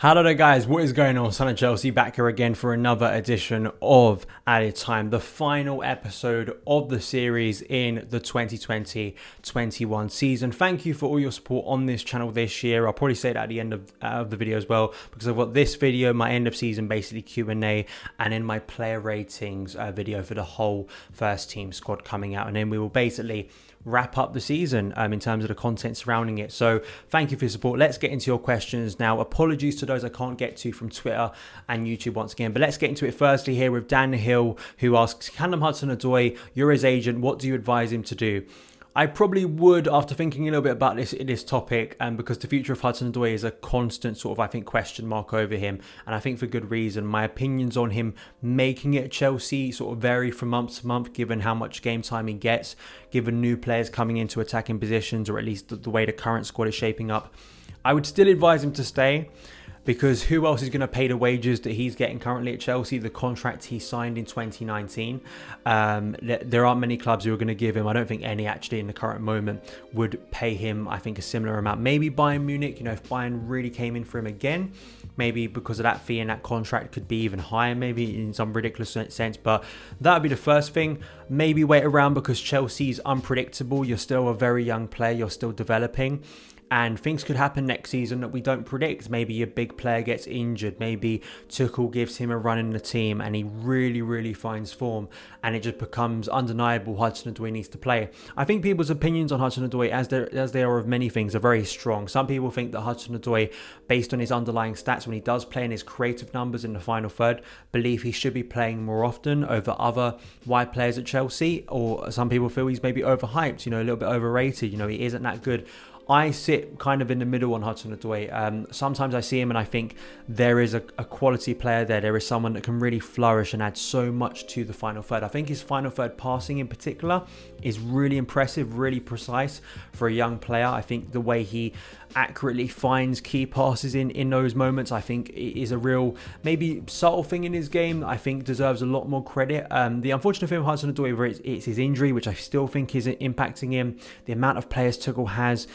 Hello there guys, what is going on? Son of Chelsea back here again for another edition of Added Time, the final episode of the series in the 2020-21 season. Thank you for all your support on this channel this year. I'll probably say that at the end of the video as well, because I've got this video, my end of season basically Q&A, and then my player ratings video for the whole first team squad coming out, and then we will basically wrap up the season in terms of the content surrounding it. So thank you for your support. Let's get into your questions now. Apologies to those I can't get to from Twitter and YouTube once again, but let's get into it firstly here with Dan Hill, who asks, Callum Hudson-Odoi, you're his agent, what do you advise him to do? I probably would, after thinking a little bit about this topic, because the future of Hudson-Odoi is a constant sort of, I think, question mark over him, and I think for good reason. My opinions on him making it at Chelsea sort of vary from month to month, given how much game time he gets, given new players coming into attacking positions, or at least the way the current squad is shaping up. I would still advise him to stay, because who else is going to pay the wages that he's getting currently at Chelsea, the contract he signed in 2019? There aren't many clubs who are going to give him, I don't think any actually in the current moment, would pay him, I think, a similar amount. Maybe Bayern Munich, if Bayern really came in for him again, maybe because of that fee and that contract could be even higher, maybe in some ridiculous sense. But that would be the first thing. Maybe wait around, because Chelsea's unpredictable. You're still a very young player, you're still developing. And things could happen next season that we don't predict. Maybe a big player gets injured. Maybe Tuchel gives him a run in the team and he really finds form. And it just becomes undeniable Hudson-Odoi needs to play. I think people's opinions on Hudson-Odoi, as they are of many things, are very strong. Some people think that Hudson-Odoi, based on his underlying stats when he does play and his creative numbers in the final third, believe he should be playing more often over other wide players at Chelsea. Or some people feel he's maybe overhyped, a little bit overrated. He isn't that good. I sit kind of in the middle on Hudson-Odoi. Sometimes I see him and I think there is a quality player there. There is someone that can really flourish and add so much to the final third. I think his final third passing in particular is really impressive, really precise for a young player. I think the way he accurately finds key passes in those moments, I think is a real, maybe subtle thing in his game. I think deserves a lot more credit. The unfortunate thing with Hudson-Odoi, it's his injury, which I still think is impacting him. The amount of players Tuchel has,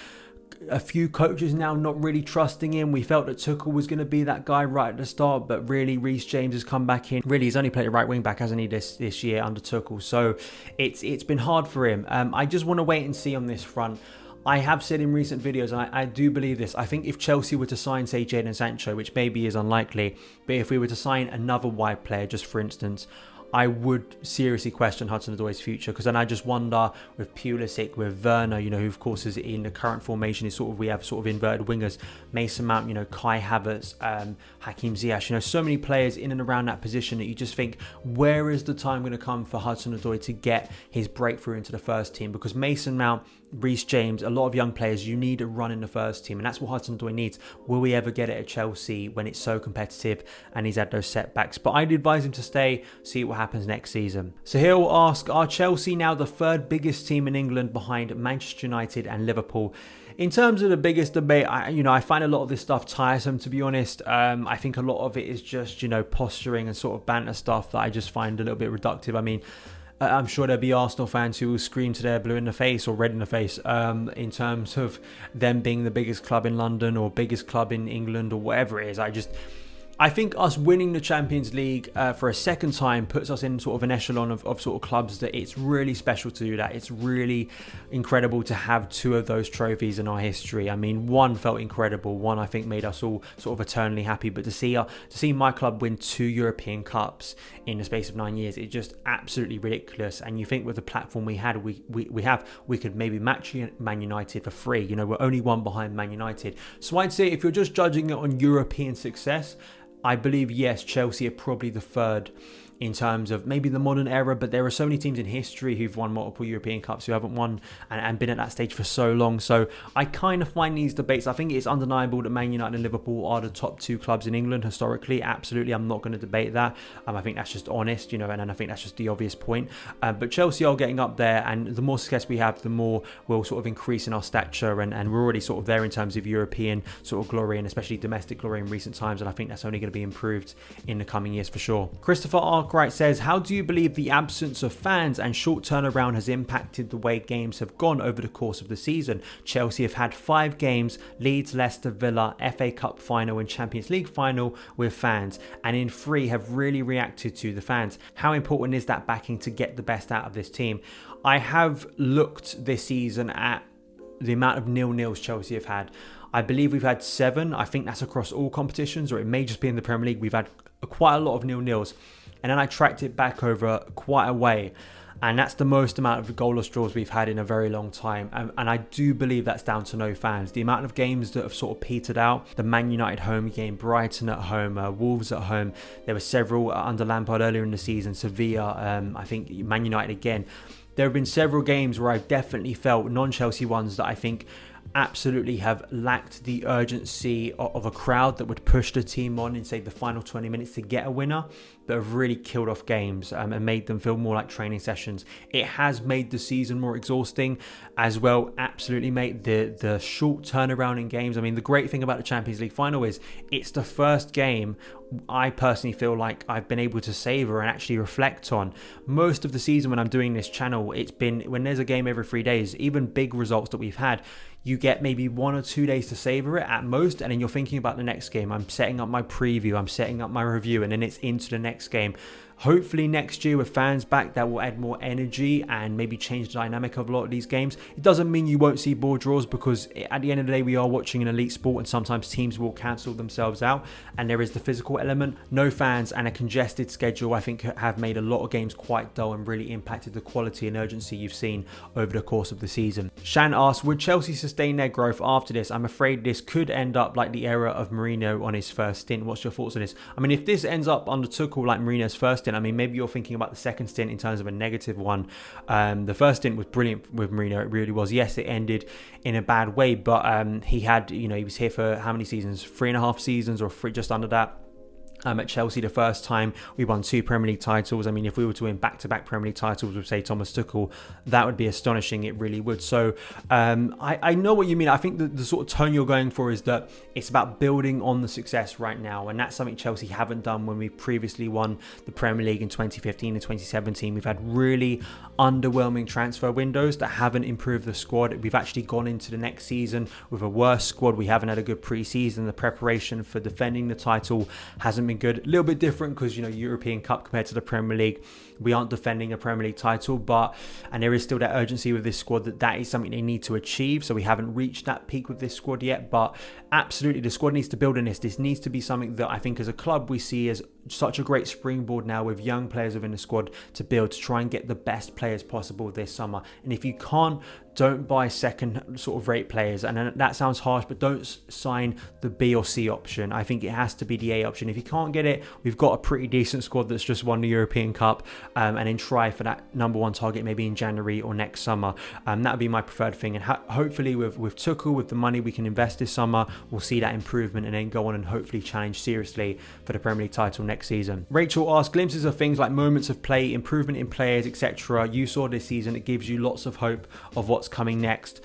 a few coaches now not really trusting him. We felt that Tuchel was going to be that guy right at the start, but really Reece James has come back in. Really, he's only played a right wing back, hasn't he, this year under Tuchel? So it's been hard for him. I just want to wait and see on this front. I have said in recent videos, and I do believe this, I think if Chelsea were to sign, say, Jadon Sancho, which maybe is unlikely, but if we were to sign another wide player, just for instance, I would seriously question Hudson-Odoi's future, because then I just wonder with Pulisic, with Werner, who of course is in the current formation is we have inverted wingers, Mason Mount, Kai Havertz, Hakim Ziyech, so many players in and around that position that you just think, where is the time going to come for Hudson-Odoi to get his breakthrough into the first team? Because Mason Mount, Reece James, a lot of young players, you need a run in the first team, and that's what Hudson-Odoi needs. Will we ever get it at Chelsea when it's so competitive and he's had those setbacks? But I'd advise him to stay, see what happens next season. So he'll ask, are Chelsea now the third biggest team in England behind Manchester United and Liverpool? In terms of the biggest debate, I find a lot of this stuff tiresome, to be honest. I think a lot of it is just, posturing and sort of banter stuff that I just find a little bit reductive. I mean, I'm sure there'll be Arsenal fans who will scream to their blue in the face or red in the face in terms of them being the biggest club in London or biggest club in England or whatever it is. I think us winning the Champions League for a second time puts us in sort of an echelon of sort of clubs that it's really special to do that. It's really incredible to have two of those trophies in our history. I mean, one felt incredible. One, I think, made us all sort of eternally happy. But to see my club win 2 European Cups in the space of 9 years, it's just absolutely ridiculous. And you think with the platform we had, we could maybe match Man United for free. We're only one behind Man United. So I'd say if you're just judging it on European success, I believe, yes, Chelsea are probably the third in terms of maybe the modern era, but there are so many teams in history who've won multiple European Cups who haven't won and been at that stage for so long. So I kind of find these debates, I think it's undeniable that Man United and Liverpool are the top 2 clubs in England historically. Absolutely, I'm not going to debate that. I think that's just honest, and I think that's just the obvious point. But Chelsea are getting up there, and the more success we have, the more we'll sort of increase in our stature, and we're already sort of there in terms of European sort of glory, and especially domestic glory in recent times, and I think that's only going to be improved in the coming years for sure. Christopher Arkwright says, how do you believe the absence of fans and short turnaround has impacted the way games have gone over the course of the season? Chelsea have had 5 games, Leeds, Leicester, Villa, FA Cup final and Champions League final with fans, and in 3 have really reacted to the fans. How important is that backing to get the best out of this team? I have looked this season at the amount of nil-nils Chelsea have had. I believe we've had 7. I think that's across all competitions, or it may just be in the Premier League. We've had quite a lot of nil-nils. And then I tracked it back over quite a way. And that's the most amount of goalless draws we've had in a very long time. And I do believe that's down to no fans. The amount of games that have sort of petered out, the Man United home game, Brighton at home, Wolves at home. There were several under Lampard earlier in the season, Sevilla, I think Man United again. There have been several games where I've definitely felt, non-Chelsea ones, that I think absolutely have lacked the urgency of a crowd that would push the team on in, say, the final 20 minutes to get a winner, that have really killed off games and made them feel more like training sessions. It has made the season more exhausting as well. Absolutely, mate. The short turnaround in games. I mean, the great thing about the Champions League final is it's the first game I personally feel like I've been able to savor and actually reflect on. Most of the season when I'm doing this channel, it's been when there's a game every 3 days, even big results that we've had, you get maybe 1 or 2 days to savor it at most, and then you're thinking about the next game. I'm setting up my preview, I'm setting up my review, and then it's into the next game. Hopefully next year with fans back, that will add more energy and maybe change the dynamic of a lot of these games. It doesn't mean you won't see ball draws, because at the end of the day we are watching an elite sport and sometimes teams will cancel themselves out, and there is the physical element. No fans and a congested schedule I think have made a lot of games quite dull and really impacted the quality and urgency you've seen over the course of the season. Shan asks, would Chelsea sustain their growth after this? I'm afraid this could end up like the era of Mourinho on his first stint. What's your thoughts on this? I mean, if this ends up under Tuchel like Mourinho's first stint, I mean, maybe you're thinking about the second stint in terms of a negative one. The first stint was brilliant with Mourinho. It really was. Yes, it ended in a bad way, but he had, he was here for how many seasons? 3.5 seasons, or just under that. At Chelsea the first time we won 2 Premier League titles. I mean, if we were to win back-to-back Premier League titles with, say, Thomas Tuchel, that would be astonishing. It really would. So I know what you mean. I think the sort of tone you're going for is that it's about building on the success right now, and that's something Chelsea haven't done when we previously won the Premier League in 2015 and 2017. We've had really underwhelming transfer windows that haven't improved the squad. We've actually gone into the next season with a worse squad. We haven't had a good pre-season. The preparation for defending the title hasn't been good. A little bit different because, European Cup compared to the Premier League, we aren't defending a Premier League title, and there is still that urgency with this squad that is something they need to achieve. So we haven't reached that peak with this squad yet, but absolutely the squad needs to build on this. This needs to be something that I think as a club we see as such a great springboard now with young players within the squad to build, to try and get the best players possible this summer. And if you can't, don't buy second sort of rate players. And that sounds harsh, but don't sign the B or C option. I think it has to be the A option. If you can't get it, we've got a pretty decent squad that's just won the European Cup, and then try for that number 1 target maybe in January or next summer. That would be my preferred thing. And hopefully with Tuchel, with the money we can invest this summer, we'll see that improvement and then go on and hopefully challenge seriously for the Premier League title next season. Rachel asks, glimpses of things like moments of play, improvement in players, etc. you saw this season. It gives you lots of hope of what's coming next.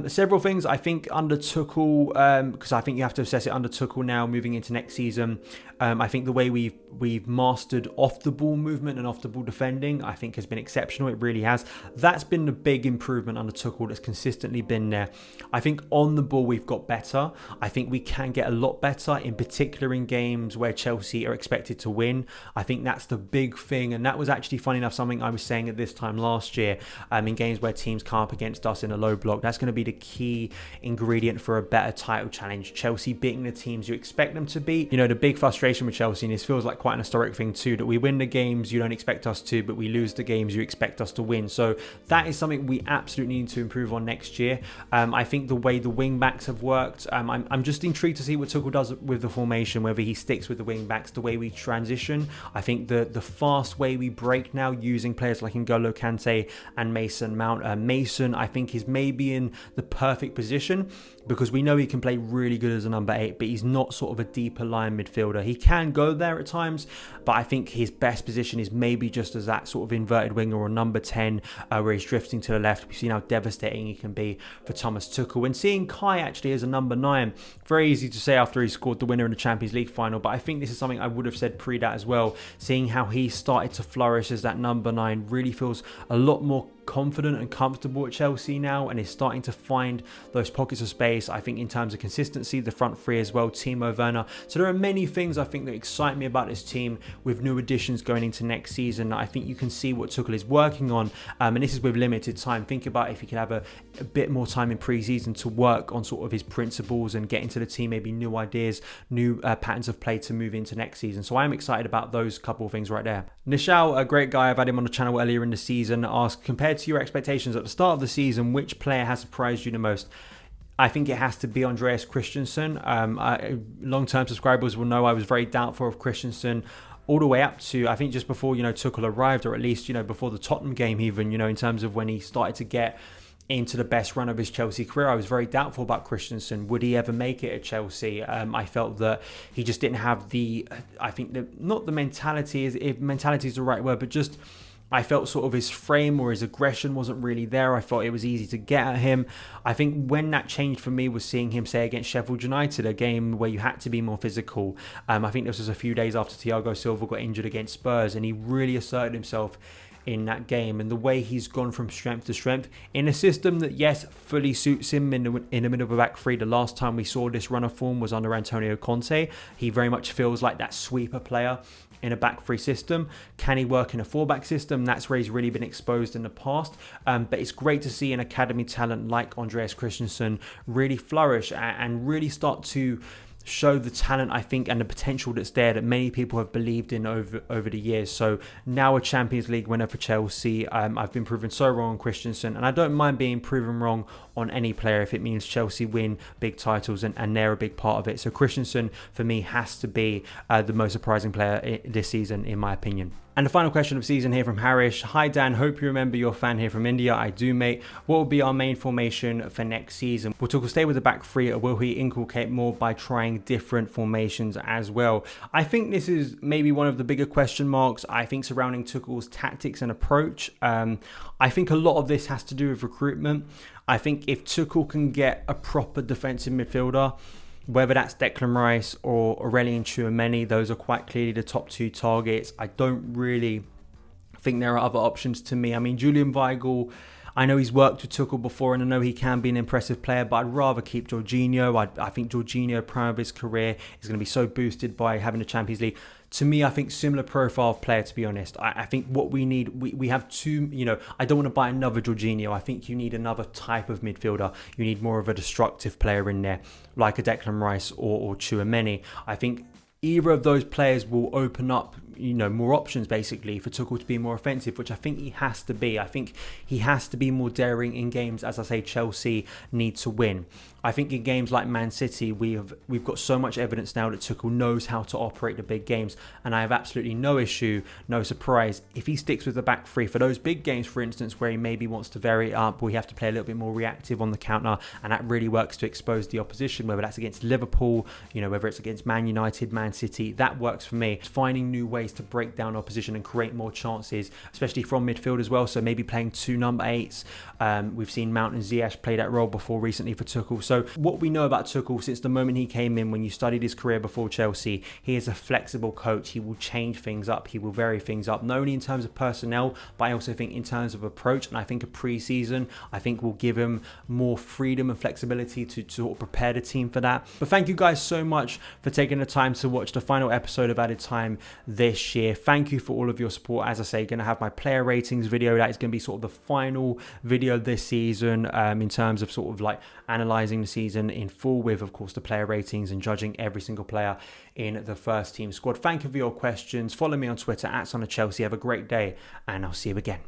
Several things I think under Tuchel, because I think you have to assess it under Tuchel now moving into next season. I think the way we've mastered off the ball movement and off the ball defending, I think has been exceptional. It really has. That's been the big improvement under Tuchel that's consistently been there. I think on the ball we've got better. I think we can get a lot better, in particular in games where Chelsea are expected to win. I think that's the big thing, and that was actually, funny enough, something I was saying at this time last year. In games where teams come up against us in a low block, that's going to be the key ingredient for a better title challenge. Chelsea beating the teams you expect them to beat. The big frustration with Chelsea, and this feels like quite an historic thing too, that we win the games you don't expect us to, but we lose the games you expect us to win. So that is something we absolutely need to improve on next year. I think the way the wing backs have worked, I'm just intrigued to see what Tuchel does with the formation, whether he sticks with the wing backs, the way we transition. I think the fast way we break now, using players like N'Golo Kante and Mason Mount. Mason, I think, is maybe in in the perfect position, because we know he can play really good as a number 8, but he's not sort of a deeper line midfielder. He can go there at times, but I think his best position is maybe just as that sort of inverted winger or number 10, where he's drifting to the left. We've seen how devastating he can be for Thomas Tuchel. And seeing Kai actually as a number 9, very easy to say after he scored the winner in the Champions League final, but I think this is something I would have said pre that as well. Seeing how he started to flourish as that number 9 really feels a lot more confident and comfortable at Chelsea now, and is starting to find those pockets of space. I think in terms of consistency, the front three as well, Timo Werner. So there are many things I think that excite me about this team with new additions going into next season. I think you can see what Tuchel is working on, and this is with limited time. Think about if he could have a bit more time in pre-season to work on sort of his principles and get into the team maybe new ideas, new patterns of play to move into next season. So I'm excited about those couple of things right there. Nishal, a great guy, I've had him on the channel earlier in the season, asked, compared to your expectations at the start of the season, which player has surprised you the most? I think it has to be Andreas Christensen. Long-term subscribers will know I was very doubtful of Christensen all the way up to, I think, just before, Tuchel arrived, or at least, before the Tottenham game even, in terms of when he started to get into the best run of his Chelsea career. I was very doubtful about Christensen. Would he ever make it at Chelsea? I felt that he just didn't have not the mentality, if mentality is the right word, but just I felt sort of his frame or his aggression wasn't really there. I thought it was easy to get at him. I think when that changed for me was seeing him, say, against Sheffield United, a game where you had to be more physical. I think this was a few days after Thiago Silva got injured against Spurs, and he really asserted himself in that game, and the way he's gone from strength to strength in a system that, yes, fully suits him in the middle of a back three. The last time we saw this run of form was under Antonio Conte. He very much feels like that sweeper player in a back three system. Can he work in a 4-back system? That's where he's really been exposed in the past. But it's great to see an academy talent like Andreas Christensen really flourish and really start to show the talent, I think, and the potential that's there that many people have believed in over the years. So now a Champions League winner for Chelsea. I've been proven so wrong on Christensen, and I don't mind being proven wrong on any player if it means Chelsea win big titles and they're a big part of it. So Christensen, for me, has to be the most surprising player this season, in my opinion. And the final question of the season here from Harish. Hi Dan, hope you remember your fan here from India. I do, mate. What will be our main formation for next season? Will Tuchel stay with the back three, or will he inculcate more by trying different formations as well? I think this is maybe one of the bigger question marks, I think, surrounding Tuchel's tactics and approach. I think a lot of this has to do with recruitment. I think if Tuchel can get a proper defensive midfielder, whether that's Declan Rice or Aurelien Tchouameni, those are quite clearly the top two targets. I don't really think there are other options to me. I mean, Julian Weigl, I know he's worked with Tuchel before, and I know he can be an impressive player, but I'd rather keep Jorginho. I think Jorginho, prime of his career, is going to be so boosted by having the Champions League. To me, I think similar profile of player, to be honest. I think what we need, we have two, I don't want to buy another Jorginho. I think you need another type of midfielder. You need more of a destructive player in there, like a Declan Rice or Tchouameni. I think either of those players will open up, more options basically for Tuchel to be more offensive, which I think he has to be. I think he has to be more daring in games, as I say, Chelsea need to win. I think in games like Man City, we've got so much evidence now that Tuchel knows how to operate the big games, and I have absolutely no issue, no surprise, if he sticks with the back three for those big games, for instance, where he maybe wants to vary it up, where you have to play a little bit more reactive on the counter, and that really works to expose the opposition, whether that's against Liverpool, whether it's against Man United, Man City. That works for me. Finding new ways to break down opposition and create more chances, especially from midfield as well. So maybe playing two number 8s. We've seen Mount and Ziyech play that role before recently for Tuchel. So what we know about Tuchel since the moment he came in, when you studied his career before Chelsea, he is a flexible coach. He will change things up. He will vary things up, not only in terms of personnel, but I also think in terms of approach. And I think a pre-season, will give him more freedom and flexibility to sort of prepare the team for that. But thank you guys so much for taking the time to watch the final episode of Added Time this year. Thank you for all of your support. As I say, going to have my player ratings video. That is going to be sort of the final video this season in terms of sort of like analysing the season in full, with of course the player ratings and judging every single player in the first team squad. Thank you for your questions. Follow me on Twitter at SonOfChelsea. Have a great day, and I'll see you again.